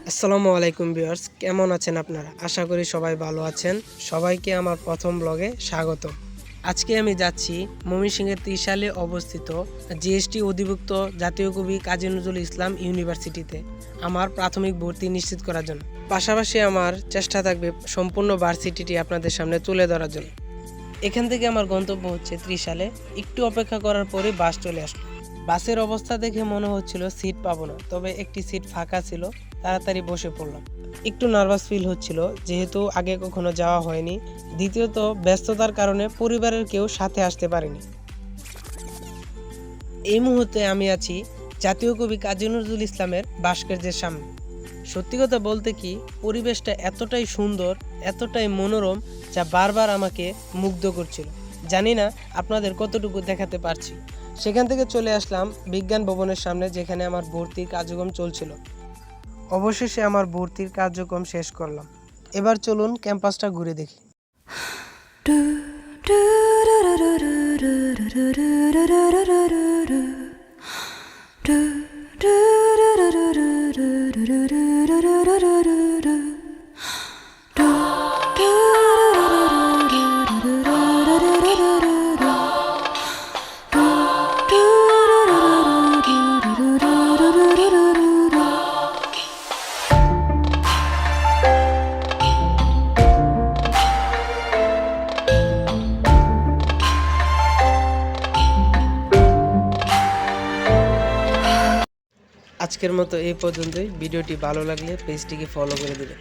আসসালামু আলাইকুম ভিউয়ার্স, কেমন আছেন আপনারা? আশা করি সবাই ভালো আছেন। সবাইকে আমার প্রথম ব্লগে স্বাগত। আজকে আমি যাচ্ছি ময়মনসিংহের ত্রিশালে অবস্থিত জিএসটি অধিভুক্ত জাতীয় কবি কাজী নজরুল ইসলাম ইউনিভার্সিটিতে আমার প্রাথমিক ভর্তি নিশ্চিত করার জন্য। পাশাপাশি আমার চেষ্টা থাকবে সম্পূর্ণ ভার্সিটিটি আপনাদের সামনে তুলে ধরার জন্য। এখান থেকে আমার গন্তব্য হচ্ছে ত্রিশালে। একটু অপেক্ষা করার পরে বাস চলে আসলো। বাসের অবস্থা দেখে মনে হচ্ছিল সিট পাবো না, তবে একটি সিট ফাঁকা ছিল, তাড়াতাড়ি বসে পড়লাম। একটু নার্ভাস ফিল হচ্ছিল, যেহেতু আগে কখনো যাওয়া হয়নি। দ্বিতীয়ত ব্যস্ততার কারণে পরিবারের কেউ সাথে আসতে পারেনি। এই মুহূর্তে আমি আছি জাতীয় কবি কাজী নজরুল ইসলামের ভাস্কর্যের সামনে। সত্যি কথা বলতে কি, পরিবেশটা এতটাই সুন্দর, এতটাই মনোরম, যা বারবার আমাকে মুগ্ধ করছিল। জানি না আপনাদের কতটুকু দেখাতে পারছি। সেখান থেকে চলে আসলাম বিজ্ঞান ভবনের সামনে, যেখানে আমার ভর্তির কার্যক্রম চলছিল। অবশেষে আমার ভর্তির কার্যক্রম শেষ করলাম। এবার চলুন ক্যাম্পাসটা ঘুরে দেখি। আজকের মতো এই পর্যন্তই। ভিডিওটি ভালো লাগলে পেজটিকে ফলো করে দেবেন।